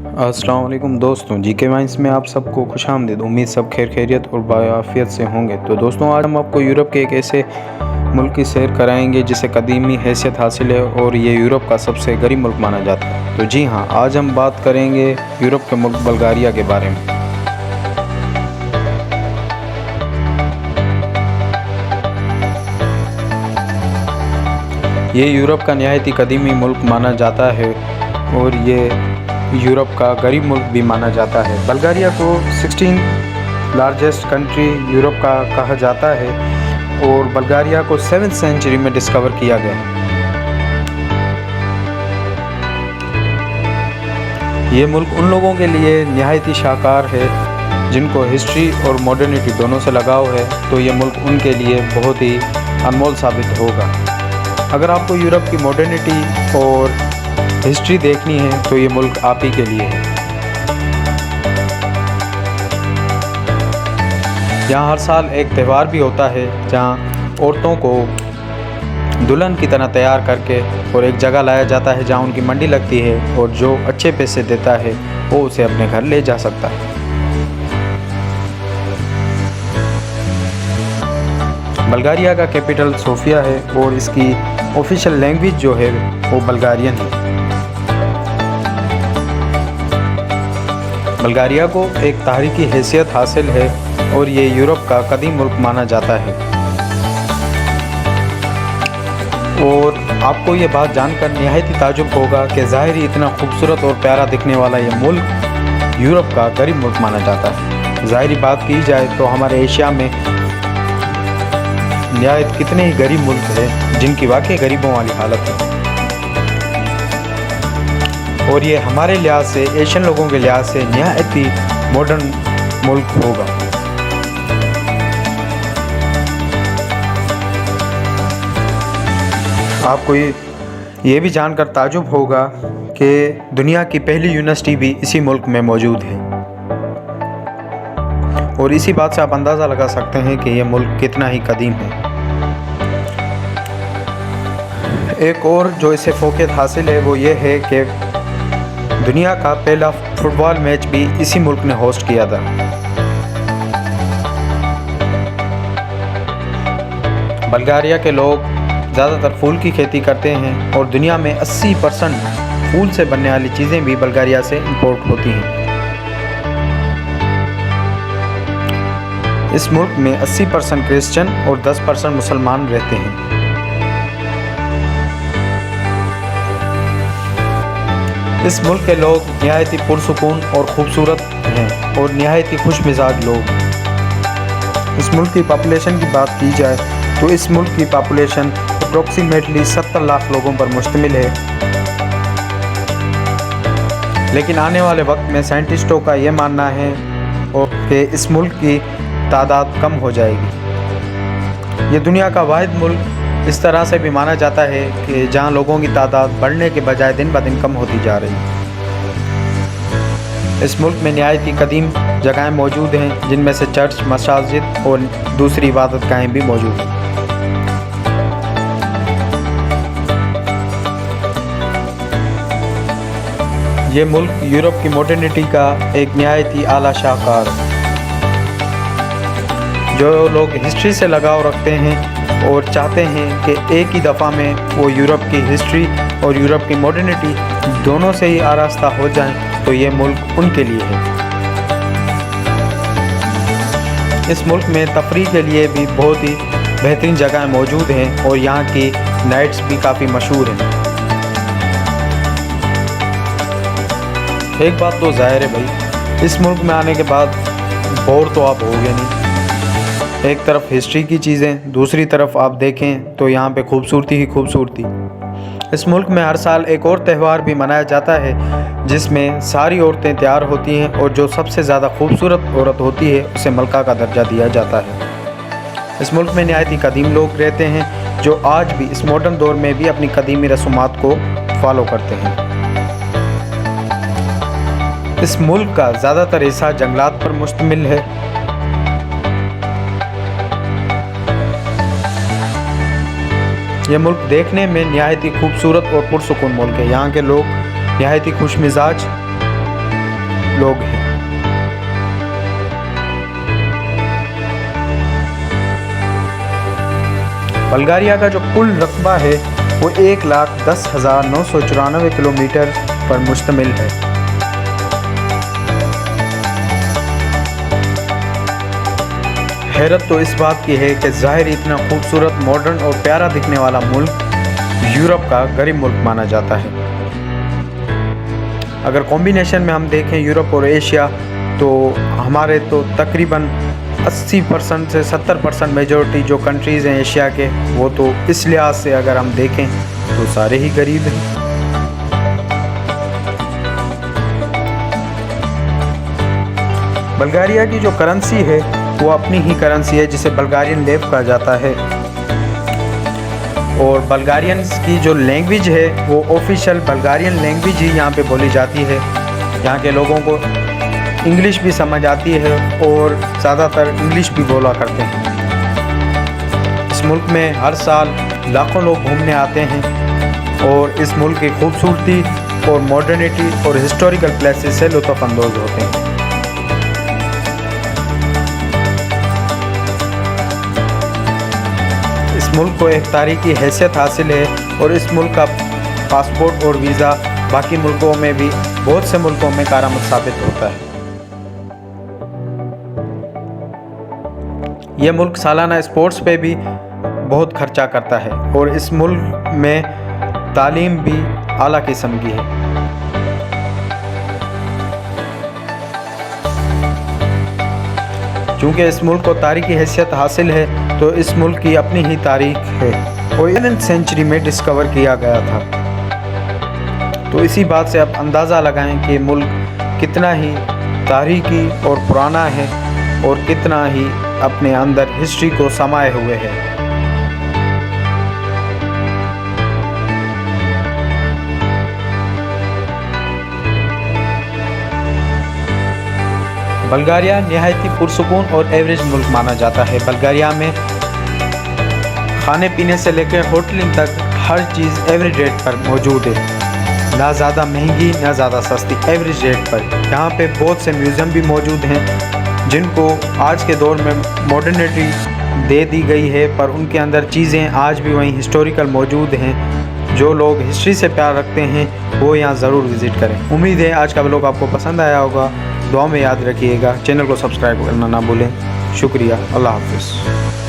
अस्सलाम वालेकुम दोस्तों, जीके वाइंस में आप सबको खुशामदीद। उम्मीद सब खैर खैरियत और बाआफियत से होंगे। तो दोस्तों, आज हम आपको यूरोप के एक ऐसे मुल्क की सैर कराएंगे जिसे कदीमी हैसियत हासिल है और ये यूरोप का सबसे गरीब मुल्क माना जाता है। तो जी हाँ, आज हम बात करेंगे यूरोप के मुल्क बल्गारिया के बारे में। ये यूरोप का नहायत ही कदीमी मुल्क माना जाता है और ये यूरोप का गरीब मुल्क भी माना जाता है। बल्गारिया को 16 लार्जेस्ट कंट्री यूरोप का कहा जाता है और बल्गारिया को 7th सेंचुरी में डिस्कवर किया गया। ये मुल्क उन लोगों के लिए नहायत ही शाहकार है जिनको हिस्ट्री और मॉडर्निटी दोनों से लगाव है, तो ये मुल्क उनके लिए बहुत ही अनमोल साबित होगा। अगर आपको यूरोप की मॉडर्निटी और हिस्ट्री देखनी है तो ये मुल्क आप ही के लिए है। यहाँ हर साल एक त्यौहार भी होता है जहाँ औरतों को दुल्हन की तरह तैयार करके और एक जगह लाया जाता है जहाँ उनकी मंडी लगती है और जो अच्छे पैसे देता है वो उसे अपने घर ले जा सकता है। बल्गारिया का कैपिटल सोफिया है और इसकी ऑफिशियल लैंग्वेज जो है वो बल्गारियन है। बल्गारिया को एक तारीखी हैसियत हासिल है और ये यूरोप का कदीम मुल्क माना जाता है। और आपको ये बात जानकर निहायत ही ताजुब होगा कि ज़ाहिरी इतना खूबसूरत और प्यारा दिखने वाला ये मुल्क यूरोप का गरीब मुल्क माना जाता है। ज़ाहिरी बात की जाए तो हमारे एशिया में निहायत कितने ही गरीब मुल्क हैं जिनकी वाकई गरीबों वाली हालत है, और ये हमारे लिहाज से, एशियन लोगों के लिहाज से निहायत ही मॉडर्न मुल्क होगा। आपको ये भी जानकर ताजुब होगा कि दुनिया की पहली यूनिवर्सिटी भी इसी मुल्क में मौजूद है, और इसी बात से आप अंदाज़ा लगा सकते हैं कि यह मुल्क कितना ही कदीम है। एक और जो इसे फोकियत हासिल है वो ये है कि दुनिया का पहला फुटबॉल मैच भी इसी मुल्क ने होस्ट किया था। बल्गारिया के लोग ज़्यादातर फूल की खेती करते हैं और दुनिया में 80% फूल से बनने वाली चीज़ें भी बल्गारिया से इंपोर्ट होती हैं। इस मुल्क में 80% क्रिश्चियन और 10% मुसलमान रहते हैं। इस मुल्क के लोग निहायत ही पुरसुकून और ख़ूबसूरत हैं और निहायत ही खुश मिजाज लोग। इस मुल्क की पॉपुलेशन की बात की जाए तो इस मुल्क की पॉपुलेशन अप्रोक्सीमेटली 70 लाख लोगों पर मुश्तमिल है, लेकिन आने वाले वक्त में साइंटिस्टों का ये मानना है कि इस मुल्क की तादाद कम हो जाएगी। ये दुनिया का वाहिद मुल्क इस तरह से भी माना जाता है कि जहां लोगों की तादाद बढ़ने के बजाय दिन ब दिन कम होती जा रही है। इस मुल्क में निहायत ही कदीम जगहें मौजूद हैं जिनमें से चर्च, मसाजिद और दूसरी इबादत गाहें भी मौजूद हैं। ये मुल्क यूरोप की मॉडर्निटी का एक निहायत ही आला शाहकार है। जो लोग हिस्ट्री से लगाव रखते हैं और चाहते हैं कि एक ही दफ़ा में वो यूरोप की हिस्ट्री और यूरोप की मॉडर्निटी दोनों से ही आरास्ता हो जाएं, तो ये मुल्क उनके लिए है। इस मुल्क में तफरीह के लिए भी बहुत ही बेहतरीन जगहें मौजूद हैं और यहाँ की नाइट्स भी काफ़ी मशहूर हैं। एक बात तो ज़ाहिर है भाई, इस मुल्क में आने के बाद बोर तो आप होगे नहीं। एक तरफ हिस्ट्री की चीज़ें, दूसरी तरफ आप देखें तो यहाँ पे खूबसूरती ही खूबसूरती। इस मुल्क में हर साल एक और त्यौहार भी मनाया जाता है जिसमें सारी औरतें तैयार होती हैं और जो सबसे ज़्यादा खूबसूरत औरत होती है उसे मलका का दर्जा दिया जाता है। इस मुल्क में निहायत ही कदीम लोग रहते हैं जो आज भी इस मॉडर्न दौर में भी अपनी कदीमी रसूमात को फॉलो करते हैं। इस मुल्क का ज़्यादातर हिस्सा जंगलात पर मुश्तमिल है। यह मुल्क देखने में निहायत ही खूबसूरत और पुरसुकून मुल्क है। यहाँ के लोग निहायत ही खुश मिजाज लोग हैं। बल्गारिया का जो कुल रकबा है वो 1,10,994 किलोमीटर पर मुश्तमिल है। हैरत तो इस बात की है कि ज़ाहिर इतना खूबसूरत, मॉडर्न और प्यारा दिखने वाला मुल्क यूरोप का गरीब मुल्क माना जाता है। अगर कॉम्बिनेशन में हम देखें यूरोप और एशिया, तो हमारे तो तकरीबन 80% से 70% मेजॉरिटी जो कंट्रीज़ हैं एशिया के, वो तो इस लिहाज से अगर हम देखें तो सारे ही गरीब हैं। बल्गारिया की जो करेंसी है वो अपनी ही करेंसी है, जिसे बल्गारियन लेव कहा जाता है। और बल्गारियंस की जो लैंग्वेज है वो ऑफिशियल बल्गारियन लैंग्वेज ही यहाँ पे बोली जाती है। यहाँ के लोगों को इंग्लिश भी समझ आती है और ज़्यादातर इंग्लिश भी बोला करते हैं। इस मुल्क में हर साल लाखों लोग घूमने आते हैं और इस मुल्क की खूबसूरती और मॉडर्निटी और हिस्टोरिकल प्लेसेस से लुत्फ़ अंदोज़ होते हैं। इस मुल्क को एक तारीखी हैसियत हासिल है और इस मुल्क का पासपोर्ट और वीज़ा बाकी मुल्कों में भी, बहुत से मुल्कों में कारामद साबित होता है। यह मुल्क सालाना स्पोर्ट्स पे भी बहुत खर्चा करता है और इस मुल्क में तालीम भी आला किस्म की है। चूँकि इस मुल्क को तारीखी हैसियत हासिल है तो इस मुल्क की अपनी ही तारीख है और 11वीं सेंचुरी में डिस्कवर किया गया था। तो इसी बात से आप अंदाज़ा लगाएं कि मुल्क कितना ही तारीखी और पुराना है और कितना ही अपने अंदर हिस्ट्री को समाये हुए है। बल्गारिया निहायती पुरसुकून और एवरेज मुल्क माना जाता है। बल्गारिया में खाने पीने से लेकर होटलिंग तक हर चीज़ एवरेज रेट पर मौजूद है, ना ज़्यादा महंगी ना ज़्यादा सस्ती, एवरेज रेट पर। यहाँ पे बहुत से म्यूज़ियम भी मौजूद हैं जिनको आज के दौर में मॉडर्निटी दे दी गई है, पर उनके अंदर चीज़ें आज भी वहीं हिस्टोरिकल मौजूद हैं। जो लोग हिस्ट्री से प्यार रखते हैं वो यहाँ ज़रूर विज़िट करें। उम्मीद है आज का व्लॉग आपको पसंद आया होगा। दुआ में याद रखिएगा, चैनल को सब्सक्राइब करना ना भूलें। शुक्रिया, अल्लाह हाफ़िज़।